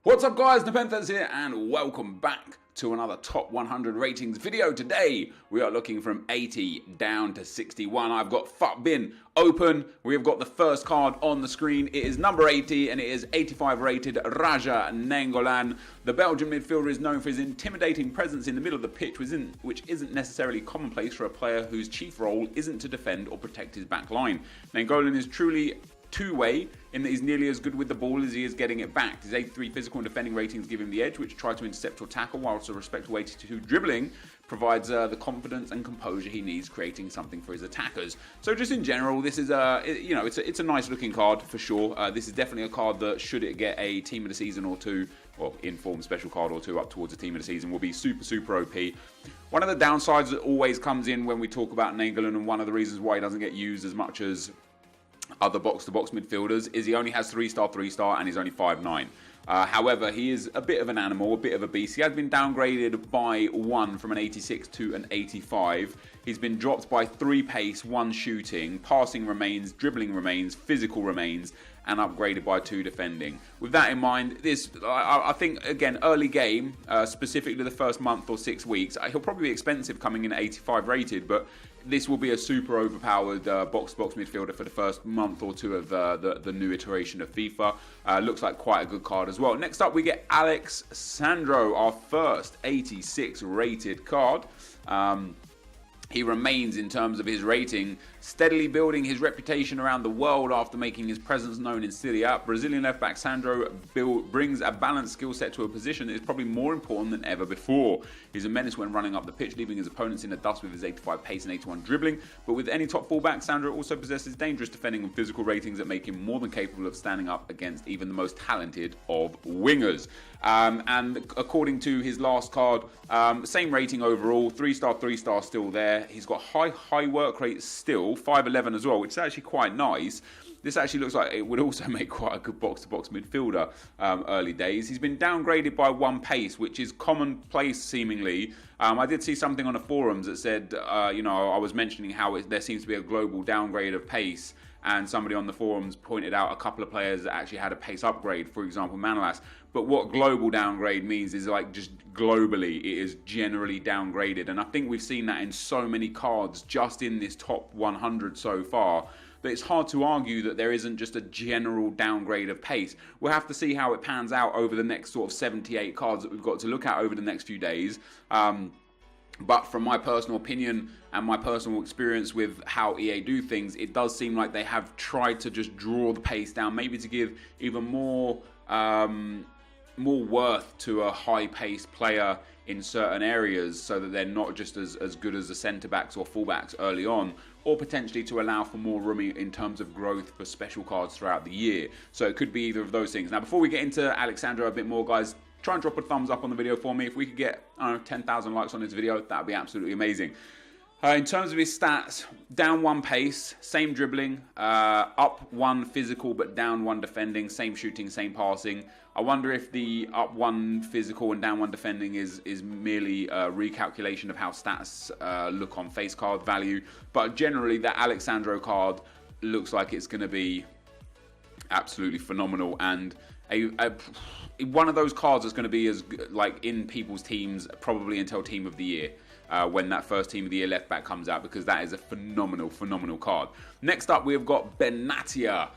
What's up guys, NepentheZ here and welcome back to another top 100 ratings video. Today we are looking from 80 down to 61. I've got FUT bin open. We have got the first card on the screen. It is number 80 and it is 85 rated Raja Nainggolan. The Belgian midfielder is known for his intimidating presence in the middle of the pitch, which isn't necessarily commonplace for a player whose chief role isn't to defend or protect his back line. Nainggolan is truly two-way in that he's nearly as good with the ball as he is getting it back. His 83 physical and defending ratings give him the edge, which try to intercept or tackle, whilst a respectable 82 dribbling provides the confidence and composure he needs, creating something for his attackers. So just in general, this is it's a nice looking card for sure. This is definitely a card that, should it get a team of the season or two, or informed special card or two up towards a team of the season, will be super OP. One of the downsides that always comes in when we talk about Nainggolan, and one of the reasons why he doesn't get used as much as other box-to-box midfielders, is he only has 3-star, and he's only 5'9". However, he is a bit of an animal, a bit of a beast. He has been downgraded by 1 from an 86 to an 85. He's been dropped by 3 pace, 1 shooting, passing remains, dribbling remains, physical remains, and upgraded by 2 defending. With that in mind, I think, again, early game, specifically the first month or 6 weeks, he'll probably be expensive coming in at 85 rated, but this will be a super overpowered box-to-box midfielder for the first month or two of the new iteration of FIFA. Looks like quite a good card as well. Next up, we get Alex Sandro, our first 86 rated card. He remains, in terms of his rating, steadily building his reputation around the world after making his presence known in Syria. Brazilian left-back Sandro brings a balanced skill set to a position that is probably more important than ever before. He's a menace when running up the pitch, leaving his opponents in the dust with his 85 pace and 81 dribbling. But with any top fullback, Sandro also possesses dangerous defending and physical ratings that make him more than capable of standing up against even the most talented of wingers. And according to his last card, same rating overall, 3-star still there. He's got high work rate still, 5'11" as well, which is actually quite nice. This actually looks like it would also make quite a good box-to-box midfielder early days. He's been downgraded by 1 pace, which is commonplace seemingly. I did see something on the forums that said, I was mentioning how there seems to be a global downgrade of pace, and somebody on the forums pointed out a couple of players that actually had a pace upgrade, for example, Manolas. But what global downgrade means is, like, just globally, it is generally downgraded. And I think we've seen that in so many cards just in this top 100 so far, that it's hard to argue that there isn't just a general downgrade of pace. We'll have to see how it pans out over the next sort of 78 cards that we've got to look at over the next few days. But from my personal opinion and my personal experience with how EA do things, it does seem like they have tried to just draw the pace down, maybe to give even more worth to a high-paced player in certain areas, so that they're not just as good as the centre-backs or full-backs early on, or potentially to allow for more room in terms of growth for special cards throughout the year. So it could be either of those things. Now, before we get into Alexandra a bit more, guys, try and drop a thumbs up on the video for me. If we could get, 10,000 likes on this video, that would be absolutely amazing. In terms of his stats, down 1 pace, same dribbling, up 1 physical but down 1 defending, same shooting, same passing. I wonder if the up 1 physical and down 1 defending is merely a recalculation of how stats look on face card value. But generally, that Alexandro card looks like it's going to be absolutely phenomenal, and one of those cards is going to be as like in people's teams probably until Team of the Year, when that first Team of the Year left back comes out, because that is a phenomenal card. Next up, we've got Benatia.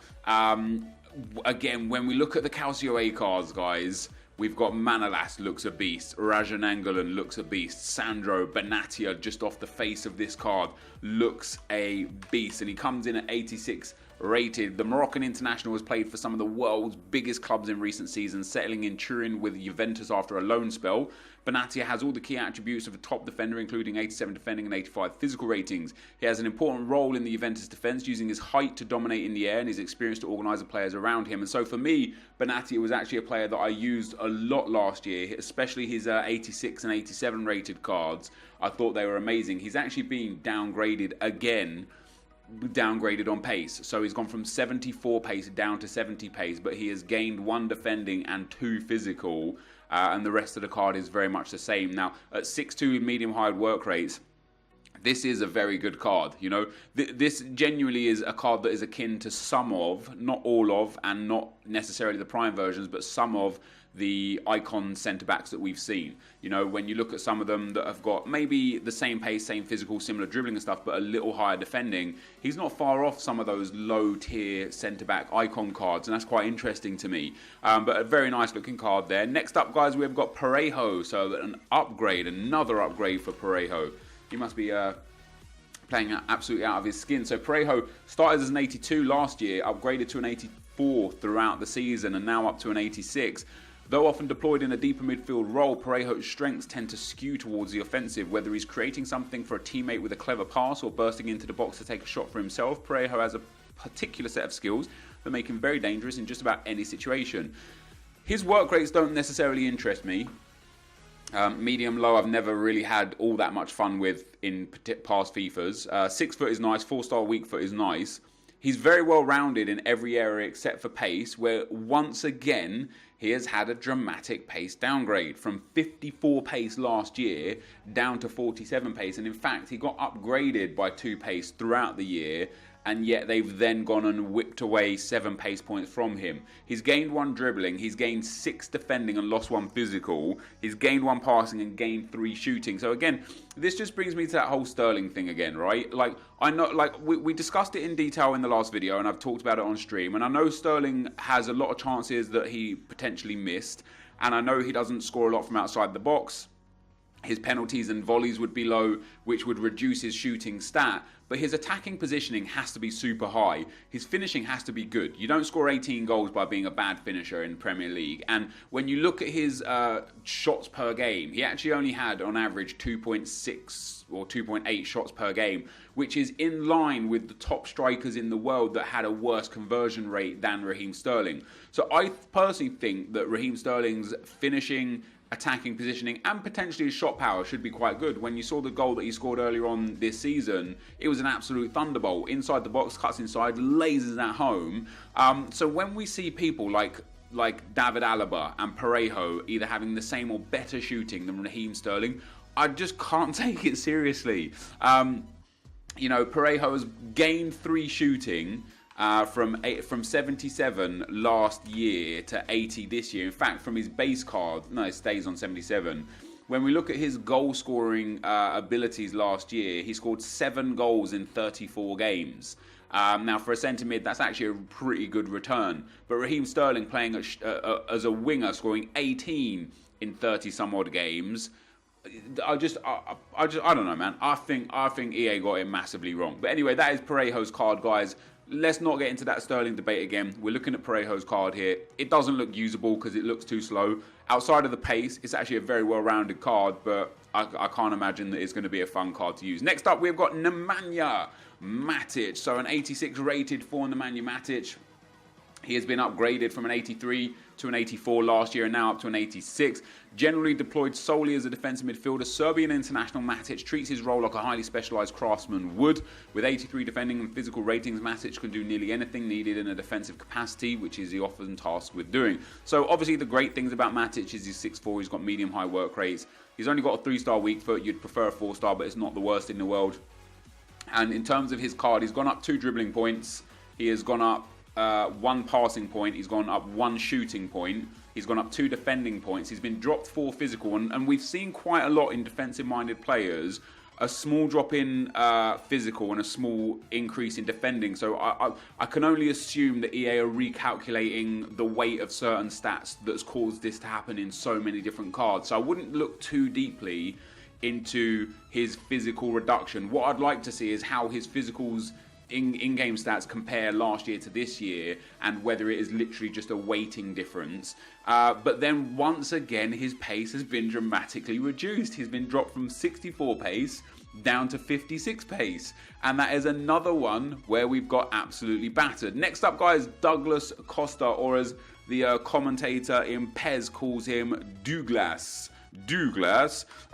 Again, when we look at the Calcio A cards, guys, we've got Manolas looks a beast, Raja Nainggolan looks a beast, Sandro, Benatia, just off the face of this card, looks a beast, and he comes in at 86 rated. The Moroccan international has played for some of the world's biggest clubs in recent seasons, settling in Turin with Juventus after a loan spell. Benatia has all the key attributes of a top defender, including 87 defending and 85 physical ratings. He has an important role in the Juventus defence, using his height to dominate in the air and his experience to organise the players around him. And so for me, Benatia was actually a player that I used a lot last year, especially his 86 and 87 rated cards. I thought they were amazing. He's actually been downgraded again, downgraded on pace, so he's gone from 74 pace down to 70 pace, but he has gained 1 defending and 2 physical, and the rest of the card is very much the same. Now, at 6'2" medium high work rates, this is a very good card. You know, this genuinely is a card that is akin to some of, not all of, and not necessarily the prime versions, but some of the icon centre-backs that we've seen. You know, when you look at some of them that have got maybe the same pace, same physical, similar dribbling and stuff, but a little higher defending, he's not far off some of those low-tier centre-back icon cards, and that's quite interesting to me. But a very nice-looking card there. Next up, guys, we've got Parejo, so an upgrade, another upgrade for Parejo. He must be playing absolutely out of his skin. So Parejo started as an 82 last year, upgraded to an 84 throughout the season, and now up to an 86. Though often deployed in a deeper midfield role, Parejo's strengths tend to skew towards the offensive. Whether he's creating something for a teammate with a clever pass or bursting into the box to take a shot for himself, Parejo has a particular set of skills that make him very dangerous in just about any situation. His work rates don't necessarily interest me. Medium low I've never really had all that much fun with in past FIFAs. 6 foot is nice, 4-star weak foot is nice. He's very well rounded in every area except for pace, where once again he has had a dramatic pace downgrade from 54 pace last year down to 47 pace, and in fact he got upgraded by 2 pace throughout the year, and yet they've then gone and whipped away 7 pace points from him. He's gained 1 dribbling, he's gained 6 defending and lost 1 physical, he's gained 1 passing and gained 3 shooting. So again, this just brings me to that whole Sterling thing again, right? Like, I know, like, we discussed it in detail in the last video, and I've talked about it on stream, and I know Sterling has a lot of chances that he potentially missed, and I know he doesn't score a lot from outside the box. His penalties and volleys would be low, which would reduce his shooting stat. But his attacking positioning has to be super high. His finishing has to be good. You don't score 18 goals by being a bad finisher in Premier League. And when you look at his shots per game, he actually only had, on average, 2.6 or 2.8 shots per game, which is in line with the top strikers in the world that had a worse conversion rate than Raheem Sterling. So I personally think that Raheem Sterling's finishing, attacking positioning, and potentially his shot power should be quite good. When you saw the goal that he scored earlier on this season, it was an absolute thunderbolt. Inside the box, cuts inside, lasers at home. So when we see people like David Alaba and Parejo either having the same or better shooting than Raheem Sterling, I just can't take it seriously. You know, Parejo has gained 3 shooting, from 77 last year to 80 this year. In fact, from his base card, no, it stays on 77. When we look at his goal scoring abilities last year, he scored 7 goals in 34 games. Now, for a centre mid, that's actually a pretty good return. But Raheem Sterling playing as a winger, scoring 18 in 30 some odd games. I don't know, man. I think EA got it massively wrong. But anyway, that is Parejo's card, guys. Let's not get into that Sterling debate again. We're looking at Parejo's card here. It doesn't look usable because it looks too slow. Outside of the pace, it's actually a very well-rounded card, but I can't imagine that it's going to be a fun card to use. Next up, we've got Nemanja Matic. So an 86 rated for Nemanja Matic. He has been upgraded from an 83 to an 84 last year and now up to an 86. Generally deployed solely as a defensive midfielder, Serbian international Matic treats his role like a highly specialised craftsman would. With 83 defending and physical ratings, Matic can do nearly anything needed in a defensive capacity, which is he often tasked with doing. So obviously the great things about Matic is he's 6'4", he's got medium-high work rates. He's only got a 3-star weak foot. You'd prefer a 4-star, but it's not the worst in the world. And in terms of his card, he's gone up 2 dribbling points. He has gone up 1 passing point, he's gone up 1 shooting point, he's gone up 2 defending points, he's been dropped 4 physical, and we've seen quite a lot in defensive-minded players, a small drop in physical and a small increase in defending. So I can only assume that EA are recalculating the weight of certain stats that's caused this to happen in so many different cards. So I wouldn't look too deeply into his physical reduction. What I'd like to see is how his physicals in-game stats compare last year to this year, and whether it is literally just a weighting difference. But then once again, his pace has been dramatically reduced. He's been dropped from 64 pace down to 56 pace, and that is another one where we've got absolutely battered. Next up, guys, Douglas Costa, or as the commentator in PES calls him, Douglas.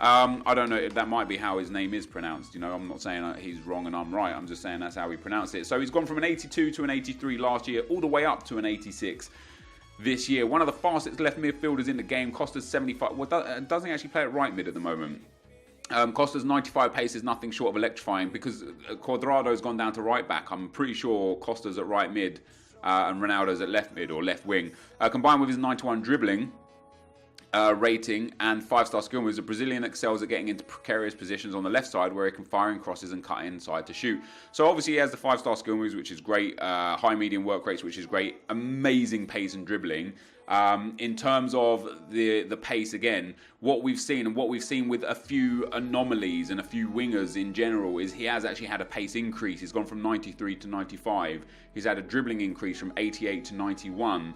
I don't know if that might be how his name is pronounced. You know, I'm not saying he's wrong and I'm right. I'm just saying that's how he pronounced it. So he's gone from an 82 to an 83 last year, all the way up to an 86 this year. One of the fastest left midfielders in the game. Costa's 75. Well, doesn't actually play at right mid at the moment. Costa's 95 pace is nothing short of electrifying because Cuadrado's gone down to right back. I'm pretty sure Costa's at right mid and Ronaldo's at left mid or left wing. Combined with his 91 dribbling rating and 5-star skill moves, the Brazilian excels at getting into precarious positions on the left side where he can fire in crosses and cut inside to shoot. So obviously he has the 5-star skill moves, which is great, high medium work rates, which is great, amazing pace and dribbling. In terms of the pace, again, what we've seen and what we've seen with a few anomalies and a few wingers in general is he has actually had a pace increase. He's gone from 93 to 95. He's had a dribbling increase from 88 to 91.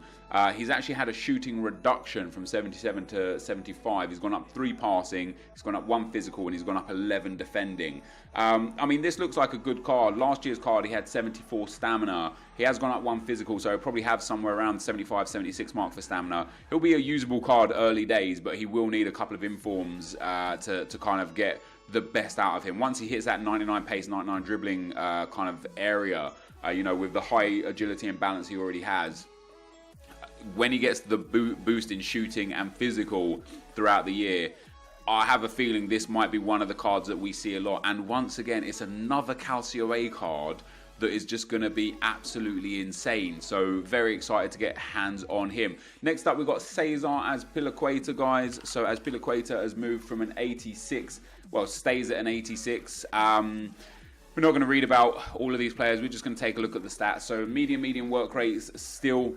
He's actually had a shooting reduction from 77 to 75. He's gone up 3 passing, he's gone up 1 physical, and he's gone up 11 defending. I mean, this looks like a good card. Last year's card, he had 74 stamina. He has gone up 1 physical, so he'll probably have somewhere around 75, 76 mark for stamina. He'll be a usable card early days, but he will need a couple of informs to kind of get the best out of him. Once he hits that 99 pace, 99 dribbling kind of area, you know, with the high agility and balance he already has, when he gets the boost in shooting and physical throughout the year, I have a feeling this might be one of the cards that we see a lot. And once again, it's another Calcio A card that is just going to be absolutely insane. So very excited to get hands on him. Next up, we've got Cesar Azpilicueta, guys. So Azpilicueta has moved from an 86, well, stays at an 86. We're not going to read about all of these players. We're just going to take a look at the stats. So medium work rates, still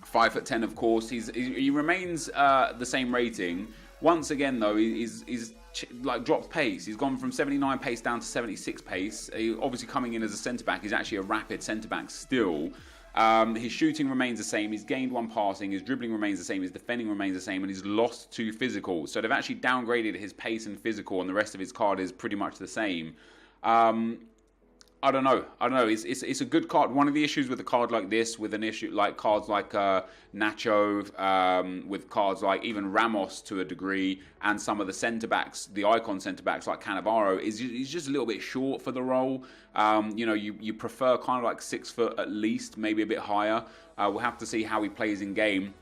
5'10", of course. He remains the same rating. Once again, though, he's like dropped pace. He's gone from 79 pace down to 76 pace. He, obviously coming in as a centre-back, he's actually a rapid centre-back still. His shooting remains the same. He's gained 1 passing. His dribbling remains the same. His defending remains the same. And he's lost 2 physical. So they've actually downgraded his pace and physical, and the rest of his card is pretty much the same. I don't know. It's a good card. One of the issues with a card like this, with an issue like cards like Nacho, with cards like even Ramos to a degree, and some of the centre backs, the icon centre backs like Cannavaro, is he's just a little bit short for the role. You know, you prefer kind of like 6 foot at least, maybe a bit higher. We'll have to see how he plays in game.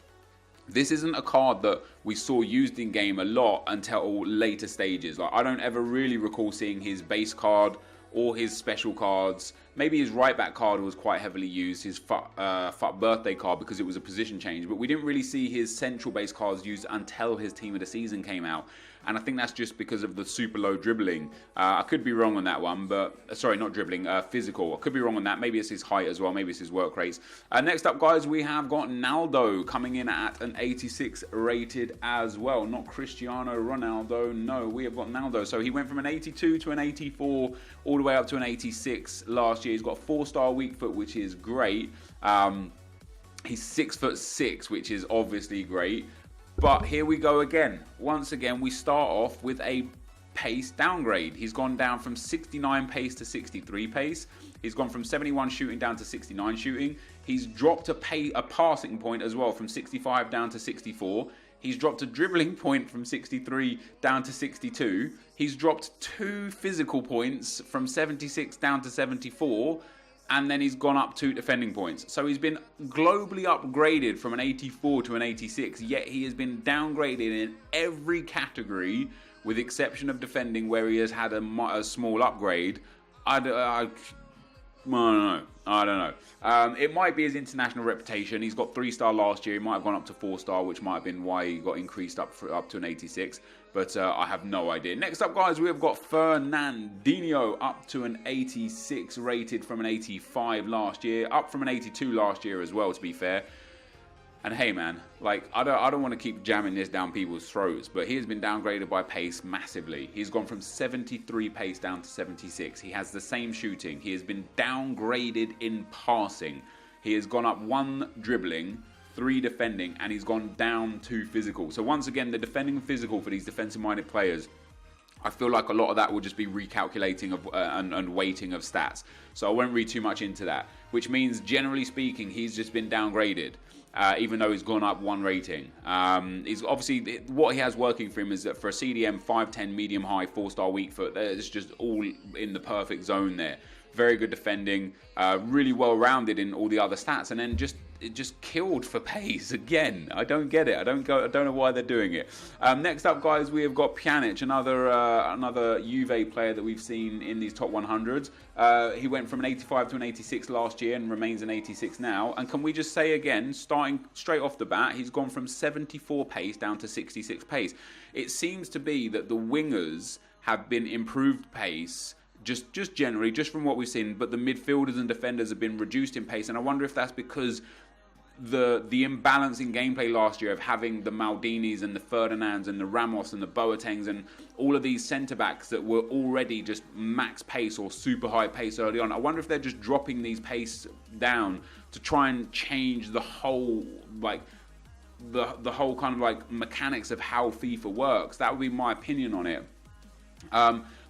This isn't a card that we saw used in game a lot until later stages. Like, I don't ever really recall seeing his base card or his special cards. Maybe his right back card was quite heavily used, his FUT birthday card, because it was a position change, but we didn't really see his central base cards used until his team of the season came out. And I think that's just because of the super low dribbling. I could be wrong on that one, but sorry, not dribbling, physical. I could be wrong on that. Maybe it's his height as well. Maybe it's his work rates. Next up, guys, we have got Naldo coming in at an 86 rated as well. Not Cristiano Ronaldo. No, we have got Naldo. So he went from an 82 to an 84, all the way up to an 86 last year. He's got 4-star weak foot, which is great. He's 6'6", which is obviously great. But here we go again. Once again, we start off with a pace downgrade. He's gone down from 69 pace to 63 pace. He's gone from 71 shooting down to 69 shooting. He's dropped a passing point as well from 65 down to 64. He's dropped a dribbling point from 63 down to 62. He's dropped 2 physical points from 76 down to 74. And then he's gone up 2 defending points. So he's been globally upgraded from an 84 to an 86, yet he has been downgraded in every category, with the exception of defending, where he has had a small upgrade. I don't know. It might be his international reputation. He's got 3-star last year. He might have gone up to 4-star, which might have been why he got increased up to an 86. But I have no idea. Next up, guys, we've got Fernandinho up to an 86 rated from an 85 last year. Up from an 82 last year as well, to be fair. And hey, man, like, I don't want to keep jamming this down people's throats, but he has been downgraded by pace massively. He's gone from 73 pace down to 76. He has the same shooting. He has been downgraded in passing. He has gone up 1 dribbling, 3 defending, and he's gone down 2 physical. So once again, the defending and physical for these defensive-minded players, I feel like a lot of that will just be recalculating of and weighting of stats. So I won't read too much into that, which means, generally speaking, he's just been downgraded. Even though he's gone up 1 rating. He's obviously, what he has working for him is that for a CDM 5'10", medium high, 4-star weak foot, it's just all in the perfect zone there. Very good defending, really well rounded in all the other stats, and then just just killed for pace again. I don't get it. I don't know why they're doing it. Next up, guys, we have got Pjanic, another Juve player that we've seen in these top 100s. He went from an 85 to an 86 last year and remains an 86 now. And can we just say again, starting straight off the bat, he's gone from 74 pace down to 66 pace. It seems to be that the wingers have been improved pace. Just generally, just from what we've seen, but the midfielders and defenders have been reduced in pace, and I wonder if that's because the imbalance in gameplay last year of having the Maldinis and the Ferdinands and the Ramos and the Boatengs and all of these centre-backs that were already just max pace or super high pace early on. I wonder if they're just dropping these pace down to try and change the whole, like, the whole kind of like mechanics of how FIFA works. That would be my opinion on it.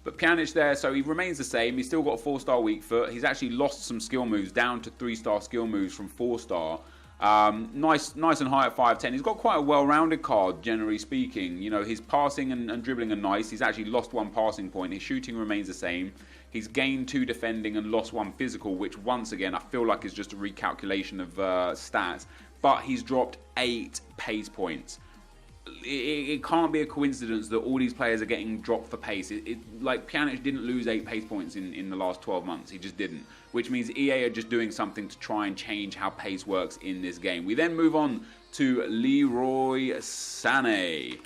But Pjanic there, so he remains the same. He's still got a 4-star weak foot. He's actually lost some skill moves down to 3-star skill moves from 4-star. Nice and high at 5'10". He's got quite a well-rounded card, generally speaking. You know, his passing and dribbling are nice. He's actually lost 1 passing point. His shooting remains the same. He's gained 2 defending and lost 1 physical, which once again I feel like is just a recalculation of stats. But he's dropped 8 pace points. It can't be a coincidence that all these players are getting dropped for pace. Like Pjanic didn't lose 8 pace points in the last 12 months. He just didn't. Which means EA are just doing something to try and change how pace works in this game. We then move on to Leroy Sané.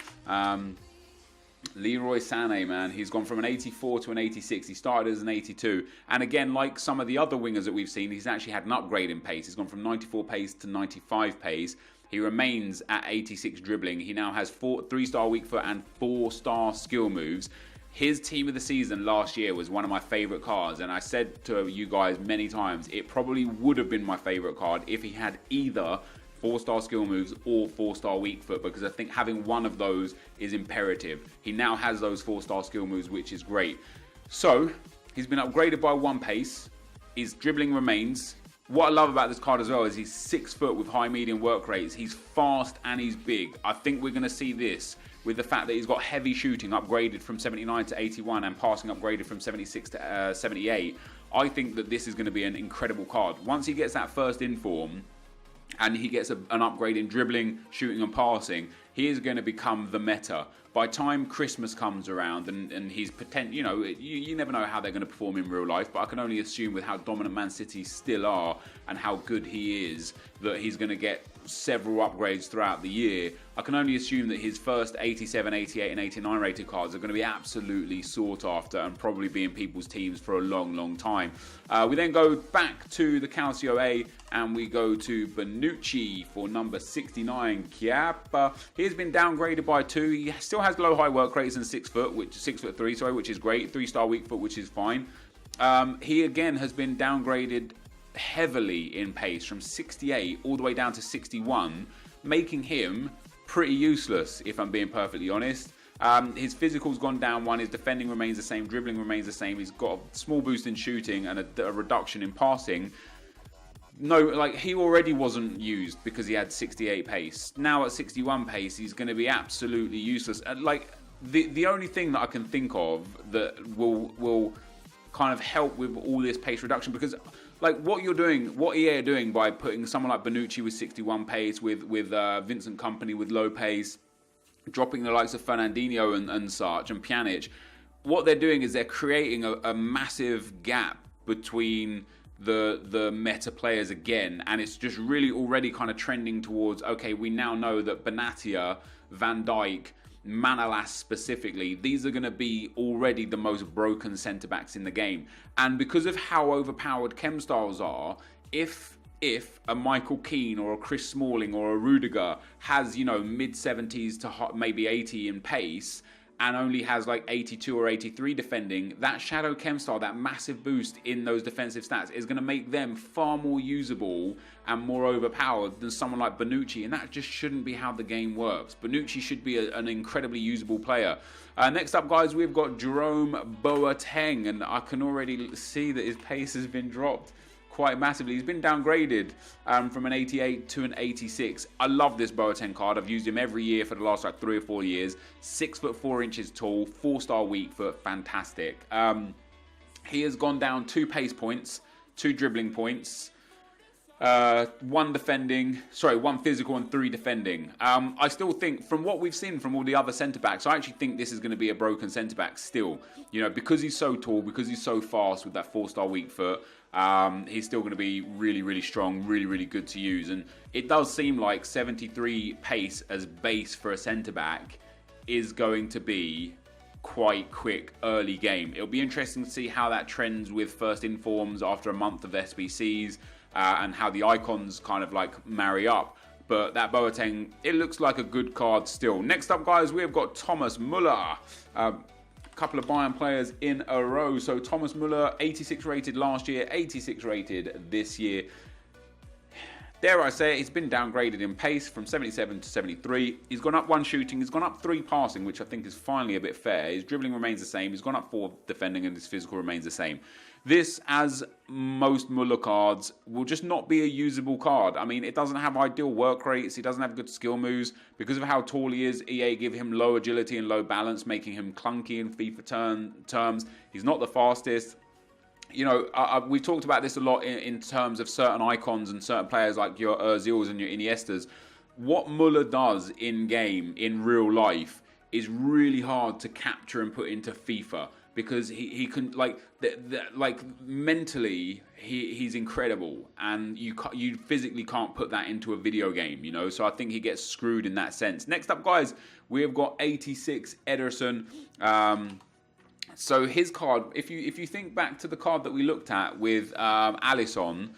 Leroy Sané, man, he's gone from an 84 to an 86. He started as an 82. And again, like some of the other wingers that we've seen, he's actually had an upgrade in pace. He's gone from 94 pace to 95 pace. He remains at 86 dribbling. He now has 3-star weak foot and 4-star skill moves. His team of the season last year was one of my favourite cards, and I said to you guys many times, it probably would have been my favourite card if he had either 4-star skill moves or 4-star weak foot, because I think having one of those is imperative. He now has those 4-star skill moves, which is great. So, he's been upgraded by 1 pace. His dribbling remains. What I love about this card as well is he's 6 foot with high medium work rates. He's fast and he's big. I think we're going to see this with the fact that he's got heavy shooting upgraded from 79 to 81 and passing upgraded from 76 to 78. I think that this is going to be an incredible card. Once he gets that first inform and he gets an upgrade in dribbling, shooting and passing, he is going to become the meta. By time Christmas comes around and he's you know, you never know how they're going to perform in real life, but I can only assume with how dominant Man City still are and how good he is that he's going to get several upgrades throughout the year. I can only assume that his first 87, 88 and 89 rated cards are going to be absolutely sought after and probably be in people's teams for a long time. We then go back to the Calcio A and we go to Bonucci for number 69, Chiappa. He's been downgraded by 2. He still has low high work rates and 6 foot, which 6'3", sorry, which is great. 3-star weak foot, which is fine. He again has been downgraded heavily in pace from 68 all the way down to 61, making him pretty useless, if I'm being perfectly honest. His physical's gone down 1, his defending remains the same, dribbling remains the same, he's got a small boost in shooting and a reduction in passing. No, like, he already wasn't used because he had 68 pace. Now at 61 pace, he's going to be absolutely useless. Like, the only thing that I can think of that will kind of help with all this pace reduction, because like what EA are doing by putting someone like Bonucci with 61 pace, with Vincent Kompany with low pace, dropping the likes of Fernandinho and such, and Pjanic, what they're doing is they're creating a massive gap between the meta players again, and it's just really already kind of trending towards, okay, we now know that Benatia, Van Dijk, Manolas specifically, these are going to be already the most broken centre-backs in the game. And because of how overpowered chem styles are, if a Michael Keane or a Chris Smalling or a Rudiger has, you know, mid-70s to maybe 80 in pace, and only has like 82 or 83 defending, that shadow chem style, that massive boost in those defensive stats is going to make them far more usable and more overpowered than someone like Bonucci, and that just shouldn't be how the game works. Bonucci should be an incredibly usable player. Next up, guys, we've got Jerome Boateng, and I can already see that his pace has been dropped quite massively. He's been downgraded from an 88 to an 86. I love this Boateng card. I've used him every year for the last like 3 or 4 years. 6'4" tall, 4-star weak foot, fantastic. He has gone down 2 pace points, 2 dribbling points. 1 defending, sorry, 1 physical and 3 defending. I still think, from what we've seen from all the other centre-backs, I actually think this is going to be a broken centre-back still. You know, because he's so tall, because he's so fast with that 4-star weak foot, he's still going to be really, really strong, really, really good to use. And it does seem like 73 pace as base for a centre-back is going to be quite quick early game. It'll be interesting to see how that trends with first informs after a month of SBCs. And how the icons kind of like marry up. But that Boateng, it looks like a good card still. Next up, guys, we have got Thomas Muller. A couple of Bayern players in a row. So Thomas Muller, 86 rated last year, 86 rated this year. Dare I say it, he's been downgraded in pace from 77 to 73. He's gone up 1 shooting, he's gone up 3 passing, which I think is finally a bit fair. His dribbling remains the same, he's gone up 4 defending, and his physical remains the same. This, as most Muller cards, will just not be a usable card. I mean, it doesn't have ideal work rates, he doesn't have good skill moves. Because of how tall he is, EA give him low agility and low balance, making him clunky in FIFA terms. He's not the fastest. You know, we've talked about this a lot in terms of certain icons and certain players like your Ozils and your Iniestas. What Muller does in game, in real life, is really hard to capture and put into FIFA, because he can, like mentally he's incredible, and you physically can't put that into a video game, you know. So I think he gets screwed in that sense. Next up, guys, we have got 86 Ederson. So his card, if you think back to the card that we looked at with Alisson,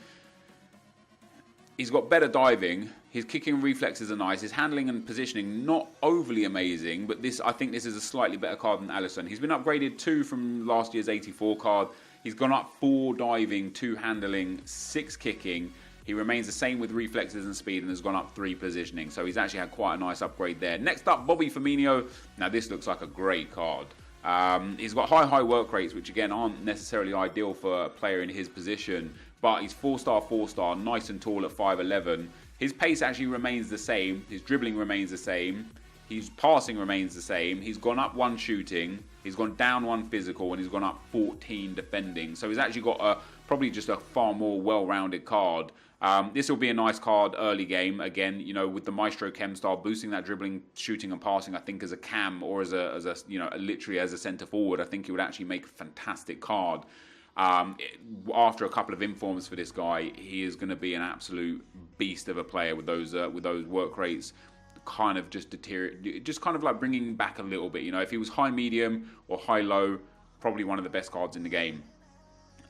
he's got better diving. His kicking and reflexes are nice. His handling and positioning not overly amazing, but I think this is a slightly better card than Alisson. He's been upgraded 2 from last year's 84 card. He's gone up 4 diving, 2 handling, 6 kicking. He remains the same with reflexes and speed, and has gone up 3 positioning. So he's actually had quite a nice upgrade there. Next up, Bobby Firmino. Now this looks like a great card. He's got high work rates, which again aren't necessarily ideal for a player in his position, but he's 4-star, nice and tall at 5'11". His pace actually remains the same, his dribbling remains the same, his passing remains the same. He's gone up 1 shooting, he's gone down 1 physical, and he's gone up 14 defending. So he's actually got probably just a far more well-rounded card. This will be a nice card early game. Again, you know, with the Maestro Chem style, boosting that dribbling, shooting and passing, I think as a cam or as a you know, literally as a centre forward, I think it would actually make a fantastic card. After a couple of informs for this guy, he is going to be an absolute beast of a player with those work rates. Kind of just deteriorate, just kind of like bringing back a little bit. You know, if he was high medium or high low, probably one of the best cards in the game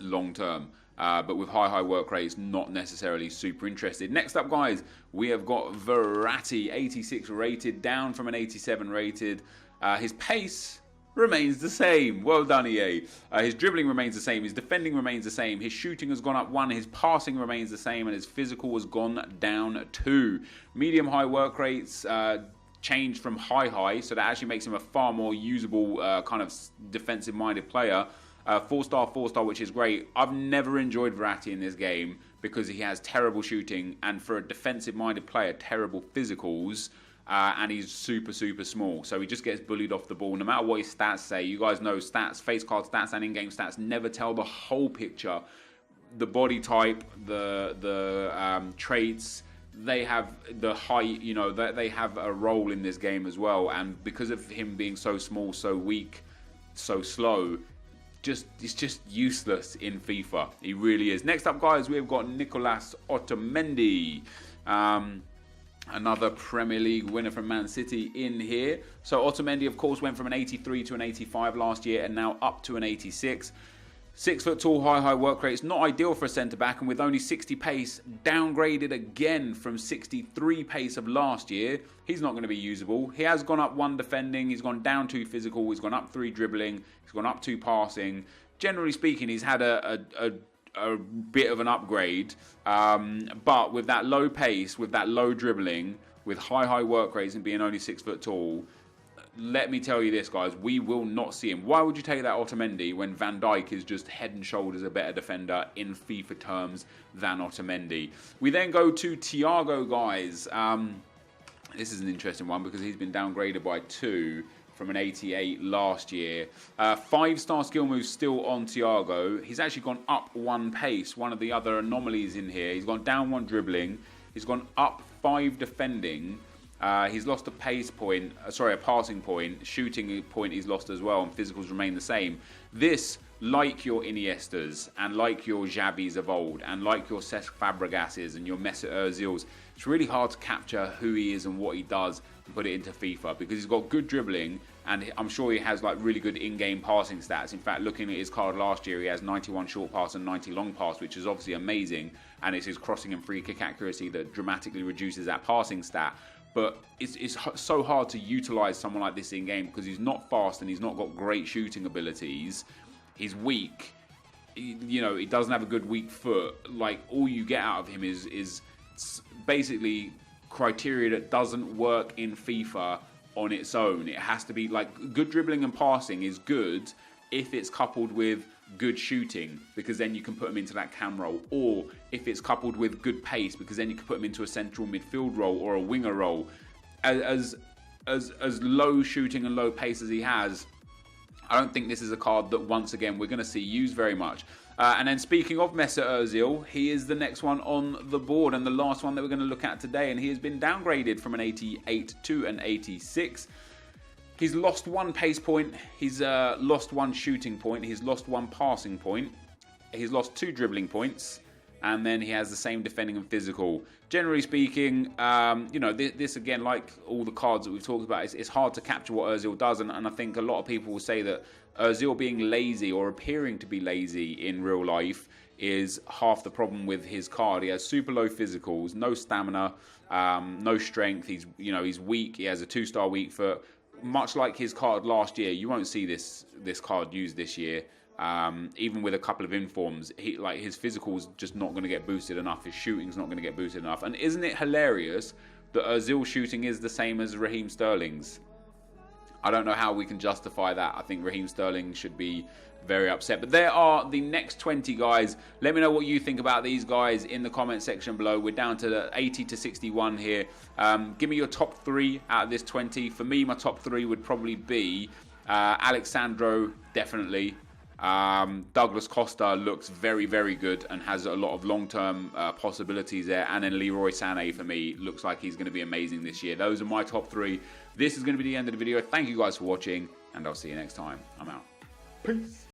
long term. But with high work rates, not necessarily super interested. Next up, guys, we have got Verratti, 86 rated, down from an 87 rated. His pace remains the same. Well done, EA. His dribbling remains the same. His defending remains the same. His shooting has gone up 1. His passing remains the same. And his physical has gone down 2. Medium-high work rates changed from high. So that actually makes him a far more usable kind of defensive-minded player. 4-star, which is great. I've never enjoyed Verratti in this game because he has terrible shooting, and for a defensive-minded player, terrible physicals, and he's super small. So he just gets bullied off the ball. No matter what his stats say, you guys know stats, face card stats and in-game stats never tell the whole picture. The body type, the traits, they have the height, you know, they have a role in this game as well. And because of him being so small, so weak, so slow, it's just useless in FIFA. He really is. Next up, guys, we've got Nicolas Otamendi. Another Premier League winner from Man City in here. So Otamendi, of course, went from an 83 to an 85 last year, and now up to an 86. 6 foot tall, high work rates, not ideal for a centre-back, and with only 60 pace, downgraded again from 63 pace of last year. He's not going to be usable. He has gone up 1 defending, he's gone down 2 physical, he's gone up 3 dribbling, he's gone up 2 passing. Generally speaking, he's had a bit of an upgrade, but with that low pace, with that low dribbling, with high work rates and being only 6 foot tall, let me tell you this, guys, we will not see him. Why would you take that Otamendi when Van Dijk is just head and shoulders a better defender in FIFA terms than Otamendi? We then go to Thiago, guys. This is an interesting one because he's been downgraded by 2 from an 88 last year. 5-star skill moves still on Thiago. He's actually gone up 1 pace. One of the other anomalies in here. He's gone down 1 dribbling. He's gone up 5 defending. He's lost a pace point, a passing point. Shooting point he's lost as well, and physicals remain the same. This, like your Iniestas, and like your Xavis of old, and like your Cesc Fabregases and your Mesut Ozils, it's really hard to capture who he is and what he does and put it into FIFA, because he's got good dribbling, and I'm sure he has like really good in-game passing stats. In fact, looking at his card last year, he has 91 short pass and 90 long pass, which is obviously amazing, and it's his crossing and free kick accuracy that dramatically reduces that passing stat. But it's so hard to utilise someone like this in-game because he's not fast and he's not got great shooting abilities. He's weak. You know, he doesn't have a good weak foot. Like, all you get out of him is basically criteria that doesn't work in FIFA on its own. It has to be like, good dribbling and passing is good if it's coupled with good shooting, because then you can put him into that cam role, or if it's coupled with good pace, because then you can put him into a central midfield role or a winger role. As low shooting and low pace as he has, I don't think this is a card that, once again, we're going to see used very much. And then speaking of Mesut Ozil, he is the next one on the board and the last one that we're going to look at today, and he has been downgraded from an 88 to an 86. He's lost 1 pace point, he's lost 1 shooting point, he's lost 1 passing point, he's lost 2 dribbling points, and then he has the same defending and physical. Generally speaking, you know, this again, like all the cards that we've talked about, it's hard to capture what Ozil does, and I think a lot of people will say that Ozil being lazy or appearing to be lazy in real life is half the problem with his card. He has super low physicals, no stamina, no strength. He's weak. He has a 2-star weak foot. Much like his card last year, you won't see this card used this year. Even with a couple of informs, his physical's just not going to get boosted enough. His shooting's not going to get boosted enough. And isn't it hilarious that Ozil's shooting is the same as Raheem Sterling's? I don't know how we can justify that. I think Raheem Sterling should be very upset. But there are the next 20 guys. Let me know what you think about these guys in the comment section below. We're down to the 80 to 61 here. Give me your top 3 out of this 20. For me, my top 3 would probably be Alexandro, definitely. Douglas Costa looks very, very good and has a lot of long-term possibilities there. And then Leroy Sané, for me, looks like he's going to be amazing this year. Those are my top 3. This is going to be the end of the video. Thank you guys for watching, and I'll see you next time. I'm out. Peace.